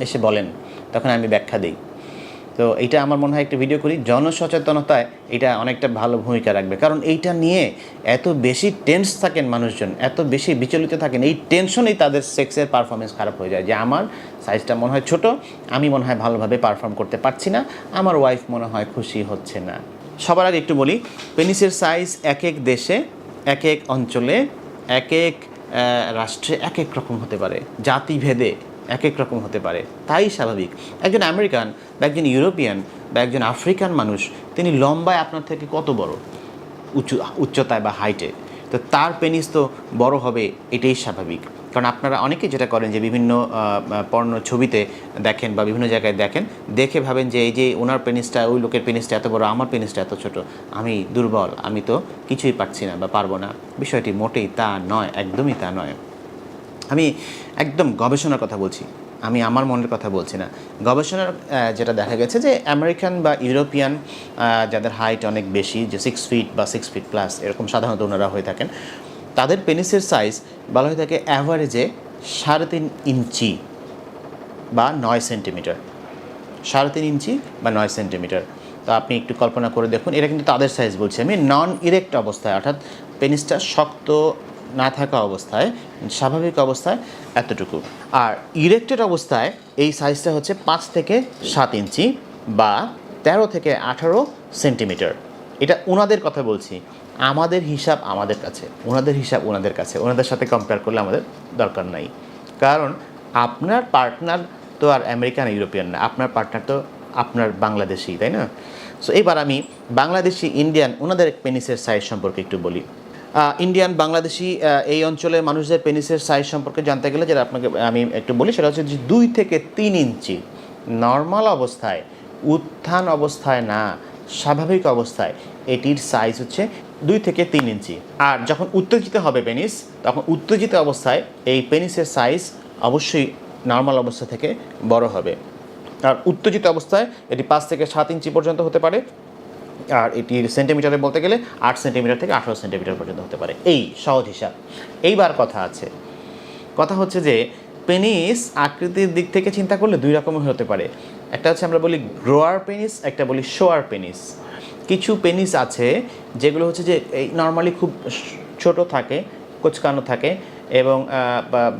এসে বলেন, তখন আমি ব্যাখ্যা দিই। তো এইটা আমার মনে হয় একটা ভিডিও করি, জনসচেতনতায় এটা অনেকটা ভালো ভূমিকা রাখবে। কারণ এইটা নিয়ে এত বেশি টেন্স থাকেন মানুষজন, এত বেশি বিচলিত থাকেন, এই টেনশনেই তাদের সেক্সের পারফরমেন্স খারাপ হয়ে যায়, যে আমার সাইজটা মনে হয় ছোট, আমি মনে হয় ভালোভাবে পারফর্ম করতে পারছি না, আমার ওয়াইফ মনে হয় খুশি হচ্ছে না। সবার আগে একটু বলি, পেনিসের সাইজ এক এক দেশে, এক এক অঞ্চলে, এক এক রাষ্ট্রে এক এক রকম হতে পারে, জাতিভেদে এক এক রকম হতে পারে। তাই স্বাভাবিক একজন আমেরিকান বা একজন ইউরোপিয়ান বা একজন আফ্রিকান মানুষ, তিনি লম্বায় আপনার থেকে কত বড়, উচ্চতায় বা হাইটে, তো তার পেনিস তো বড় হবে, এটাই স্বাভাবিক। কারণ আপনারা অনেকে যেটা করেন যে বিভিন্ন পর্ণ ছবিতে দেখেন বা বিভিন্ন জায়গায় দেখেন, দেখে ভাবেন যে এই যে ওনার পেনিসটা, ওই লোকের পেনিসটা এত বড়, আমার পেনিসটা এত ছোট, আমি দুর্বল, আমি তো কিছুই পারছি না বা পারবো না। বিষয়টি মোটেই তা নয়, একদমই তা নয়। আমি একদম গবেষণার কথা বলছি, আমি আমার মনের কথা বলছি না। গবেষণার যেটা দেখা গেছে যে আমেরিকান বা ইউরোপিয়ান যাদের হাইট অনেক বেশি, যে 6 ফিট বা 6 ফিট প্লাস এরকম সাধারণত ওনারা হয়ে থাকেন, তাদের পেনিসের সাইজ বলা হয়ে থাকে অ্যাভারেজে 3.5 ইঞ্চি বা 9 সেন্টিমিটার। 3.5 ইঞ্চি বা 9 সেন্টিমিটার। তো আপনি একটু কল্পনা করে দেখুন, এটা কিন্তু তাদের সাইজ বলছি আমি, নন ইরেক্ট অবস্থায়, অর্থাৎ পেনিসটা শক্ত না থাকা অবস্থায়, স্বাভাবিক অবস্থায় এতটুকু। আর ইরেক্টেড অবস্থায় এই সাইজটা হচ্ছে 5 থেকে 7 ইঞ্চি বা 13 থেকে 18 সেন্টিমিটার। এটা ওনাদের কথা বলছি, আমাদের হিসাব আমাদের কাছে, ওনাদের হিসাব ওনাদের কাছে, ওনাদের সাথে কম্পেয়ার করলে আমাদের দরকার নাই। কারণ আপনার পার্টনার তো আর আমেরিকান ইউরোপিয়ান না, আপনার পার্টনার তো আপনার বাংলাদেশি, তাই না? সো এবার আমি বাংলাদেশি, ইন্ডিয়ান, ওনাদের পেনিসের সাইজ সম্পর্কে একটু বলি। ইন্ডিয়ান, বাংলাদেশি এই অঞ্চলের মানুষদের পেনিসের সাইজ সম্পর্কে জানতে গেলে যেটা আপনাকে আমি একটু বলি, সেটা হচ্ছে যে 2 থেকে 3 ইঞ্চি নর্মাল অবস্থায়, উত্থান অবস্থায় না, স্বাভাবিক অবস্থায় এটির সাইজ হচ্ছে 2 থেকে 3 ইঞ্চি। আর যখন উত্তেজিত হবে পেনিস, তখন উত্তেজিত অবস্থায় এই পেনিসের সাইজ অবশ্যই নর্মাল অবস্থা থেকে বড় হবে। আর উত্তেজিত অবস্থায় এটি 5 থেকে 7 ইঞ্চি পর্যন্ত হতে পারে, আর এটির সেন্টিমিটারে বলতে গেলে 8 সেন্টিমিটার থেকে 18 সেন্টিমিটার পর্যন্ত হতে পারে। এই সহজ হিসাব। এইবার কথা হচ্ছে যে পেনিস আকৃতির দিক থেকে চিন্তা করলে 2 রকমের হতে পারে। একটা হচ্ছে আমরা বলি গ্রোয়ার পেনিস, একটা বলি শোয়ার পেনিস। কিছু পেনিস আছে যেগুলো হচ্ছে যে এই নর্মালি খুব ছোট থাকে, কোঁচকানো থাকে এবং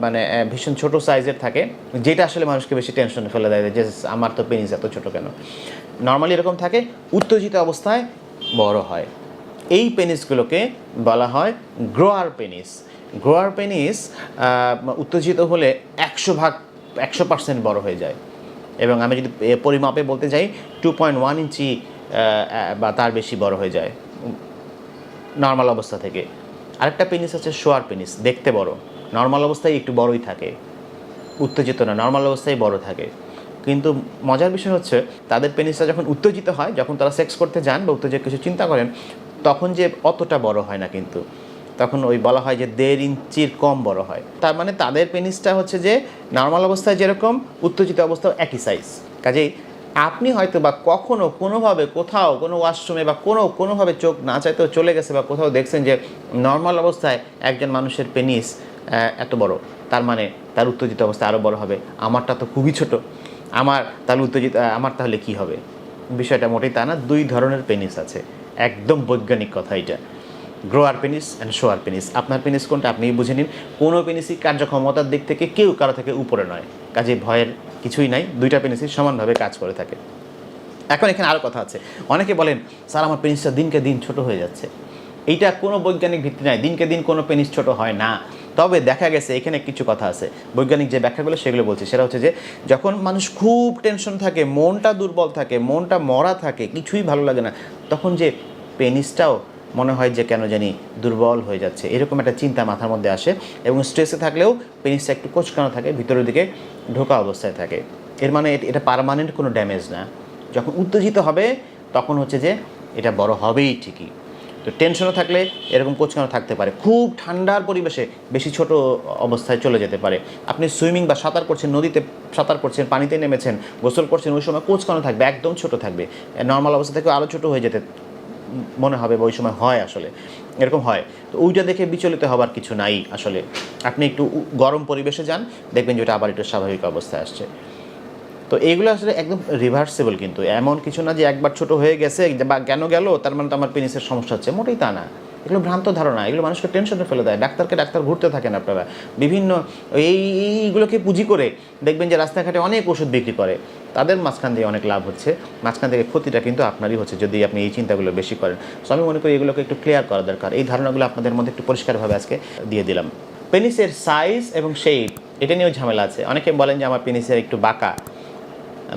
মানে ভীষণ ছোট সাইজের থাকে, যেটা আসলে মানুষকে বেশি টেনশনে ফেলে দেয় যে আমার তো পেনিস এত ছোট কেন। নর্মালি এরকম থাকে, উত্তেজিত অবস্থায় বড় হয়। এই পেনিসগুলোকে বলা হয় গ্রোয়ার পেনিস। গ্রোয়ার পেনিস উত্তেজিত হলে 100% বড় হয়ে যায়, এবং আমি যদি পরিমাপে বলতে যাই 2.1 ইঞ্চি বা তার বেশি বড় হয়ে যায় নর্মাল অবস্থা থেকে। আরেকটা পেনিস আছে শোয়ার পেনিস, দেখতে বড়, নর্মাল অবস্থায় একটু বড়ই থাকে, উত্তেজিত না, নর্মাল অবস্থায় বড় থাকে। কিন্তু মজার বিষয় হচ্ছে তাদের পেনিসটা যখন উত্তেজিত হয়, যখন তারা সেক্স করতে যান বা উত্তেজিত কিছু চিন্তা করেন, তখন যে অতটা বড় হয় না, কিন্তু তখন ওই বলা হয় যে 1.5 ইঞ্চির কম বড় হয়। তার মানে তাদের পেনিসটা হচ্ছে যে নর্মাল অবস্থায় যেরকম, উত্তেজিত অবস্থাও একই সাইজ। কাজেই আপনি হয়তো বা কখনো কোনোভাবে কোথাও কোনো ওয়াশরুমে বা কোনোভাবে চোখ না চাইতেও চলে গেছে বা কোথাও দেখছেন যে নর্মাল অবস্থায় একজন মানুষের পেনিস এত বড়, তার মানে তার উত্তেজিত অবস্থায় আরও বড় হবে। আমারটা তো খুবই ছোট, আমার তাহলে কি হবে? বিষয়টা মোটেই তা না। 2 ধরনের পেনিস আছে, একদম বৈজ্ঞানিক কথা এটা, গ্রোয়ার পেনিস অ্যান্ড শোয়ার পেনিস। আপনার পেনিস কোনটা আপনিই বুঝে নিন। কোনো পেনিসই কার্যক্ষমতার দিক থেকে কেউ কারো থেকে উপরে নয়, কাজে ভয়ের কিছুই নাই, 2টা পেনিসই সমানভাবে কাজ করে থাকে। এখন এখানে আরও কথা আছে, অনেকে বলেন স্যার আমার পেনিসটা দিনকে দিন ছোট হয়ে যাচ্ছে। এইটা কোনো বৈজ্ঞানিক ভিত্তি নাই, দিনকে দিন কোনো পেনিস ছোট হয় না। তবে দেখা গেছে এখানে কিছু কথা আছে, বৈজ্ঞানিক যে ব্যাখ্যাগুলো সেগুলো বলছে। সেটা হচ্ছে যে যখন মানুষ খুব টেনশন থাকে, মনটা দুর্বল থাকে, মনটা মরা থাকে, কিছুই ভালো লাগে না, তখন যে পেনিসটাও মনে হয় যে কেন জানি দুর্বল হয়ে যাচ্ছে, এরকম একটা চিন্তা মাথার মধ্যে আসে। এবং স্ট্রেসে থাকলেও পেনিসটা একটু কোঁচকানো থাকে, ভিতরের দিকে ঢোকা অবস্থায় থাকে। এর মানে এটা পার্মানেন্ট কোনো ড্যামেজ না। যখন উত্তেজিত হবে তখন হচ্ছে যে এটা বড় হবেই ঠিকই। তো টেনশনে থাকলে এরকম কোঁচকানো থাকতে পারে। খুব ঠান্ডার পরিবেশে বেশি ছোট অবস্থায় চলে যেতে পারে। আপনি সুইমিং বা সাঁতার করছেন, নদীতে সাঁতার করছেন, পানিতে নেমেছেন, গোসল করছেন, ওই সময় কোঁচকানো থাকবে, একদম ছোট থাকবে, নর্মাল অবস্থা থেকে আরও ছোট হয়ে যেতে মনে হবে, ওই সময় হয়, আসলে এরকম হয়। তো ওইটা দেখে বিচলিত হবার কিছু নাই আসলে। আপনি একটু গরম পরিবেশে যান, দেখবেন যে ওটা আবার একটু স্বাভাবিক অবস্থায় আসছে। তো এইগুলো আসলে একদম রিভার্সেবল, কিন্তু এমন কিছু না যে একবার ছোট হয়ে গেছে বা কেন গেল তার মানে তো আমার পেনিসের সমস্যা হচ্ছে, মোটেই তা না। এগুলো ভ্রান্ত ধারণা, এগুলো মানুষকে টেনশনে ফেলে দেয়। ডাক্তার ঘুরতে থাকেন আপনারা বিভিন্ন এইগুলোকে পুঁজি করে দেখবেন যে রাস্তাঘাটে অনেক ওষুধ বিক্রি করে, তাদের মাঝখান দিয়ে অনেক লাভ হচ্ছে, মাঝখান থেকে ক্ষতিটা কিন্তু আপনারই হচ্ছে যদি আপনি এই চিন্তাগুলো বেশি করেন। সো আমি মনে করি এগুলোকে একটু ক্লিয়ার করা দরকার। এই ধারণাগুলো আপনাদের মধ্যে একটু পরিষ্কারভাবে আজকে দিয়ে দিলাম। পেনিসের সাইজ এবং শেপ এটা নিয়েও ঝামেলা আছে। অনেকে বলেন যে আমার পেনিসের একটু বাঁকা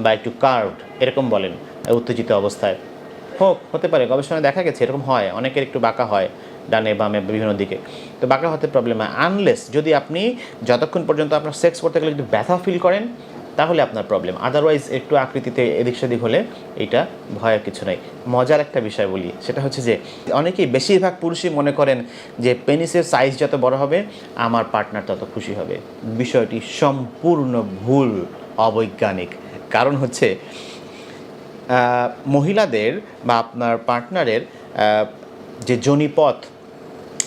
বা একটু কার্ভড এরকম বলেন উত্তেজিত অবস্থায়। হতে পারে, গবেষণায় দেখা গেছে এরকম হয়, অনেকের একটু বাঁকা হয় ডানে বামে বিভিন্ন দিকে। তো বাঁকা হতে প্রবলেম হয় আনলেস যদি আপনি যতক্ষণ পর্যন্ত আপনার সেক্স করতে গেলে যদি ব্যথা ফিল করেন তাহলে আপনার প্রবলেম, আদারওয়াইজ একটু আকৃতিতে এদিক সেদিক হলে এইটা ভয়ের কিছু নাই। মজার একটা বিষয় বলি, সেটা হচ্ছে যে অনেকেই বেশিরভাগ পুরুষই মনে করেন যে পেনিসের সাইজ যত বড় হবে আমার পার্টনার তত খুশি হবে। বিষয়টি সম্পূর্ণ ভুল, অবৈজ্ঞানিক। কারণ হচ্ছে মহিলাদের বা আপনার পার্টনারের যে যোনিপথ,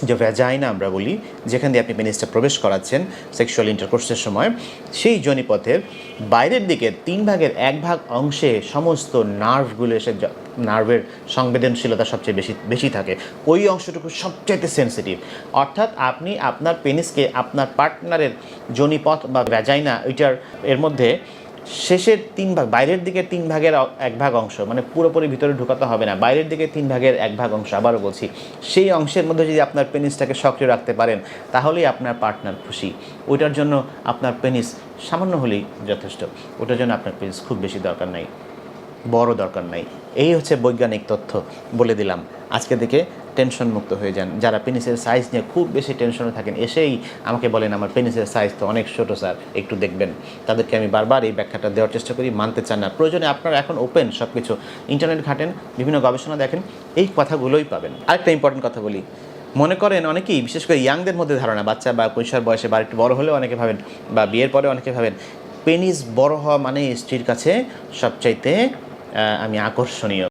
যে ভ্যাজাইনা আমরা বলি, যেখান দিয়ে আপনি পেনিসটা প্রবেশ করাচ্ছেন সেক্সুয়াল ইন্টারকোর্সের সময়, সেই যোনিপথের বাইরের দিকে 1/3 অংশে সমস্ত নার্ভগুলো এসে, নার্ভের সংবেদনশীলতা সবচেয়ে বেশি থাকে, ওই অংশটুকু সবচাইতে সেন্সিটিভ। অর্থাৎ আপনি আপনার পেনিসকে আপনার পার্টনারের যোনিপথ বা ভ্যাজাইনা এর মধ্যে শেষের 3 ভাগ, বাইরের দিকে 1/3 অংশ, মানে পুরোপুরি ভিতরে ঢুকাতে হবে না, বাইরের দিকে 1/3 অংশ, আবারও বলছি, সেই অংশের মধ্যে যদি আপনার পেনিসটাকে সক্রিয় রাখতে পারেন তাহলেই আপনার পার্টনার খুশি। ওইটার জন্য আপনার পেনিস সামান্য হলেই যথেষ্ট, ওটার জন্য আপনার পেনিস খুব বেশি দরকার নাই, বড় দরকার নাই। এই হচ্ছে বৈজ্ঞানিক তথ্য, বলে দিলাম। আজকে থেকে টেনশন মুক্ত হয়ে যান। যারা পেনিসের সাইজ নিয়ে খুব বেশি টেনশনে থাকেন, এসেই আমাকে বলেন আমার পেনিসের সাইজ তো অনেক ছোটো স্যার, একটু দেখবেন, তাদেরকে আমি বারবার এই ব্যাখ্যাটা দেওয়ার চেষ্টা করি, মানতে চান না। প্রয়োজনে আপনারা এখন ওপেন সব কিছু, ইন্টারনেট ঘাটেন, বিভিন্ন গবেষণা দেখেন, এই কথাগুলোই পাবেন। আরেকটা ইম্পর্টেন্ট কথা বলি, মনে করেন অনেকেই, বিশেষ করে ইয়াংদের মধ্যে ধারণা, বাচ্চা বা কৈশোর বয়সে বা একটু বড় হলেও অনেকে ভাবেন, বা বিয়ের পরে অনেকে ভাবেন পেনিস বড় হওয়া মানে স্ত্রীর কাছে সবচাইতে আমি আকর্ষণীয়।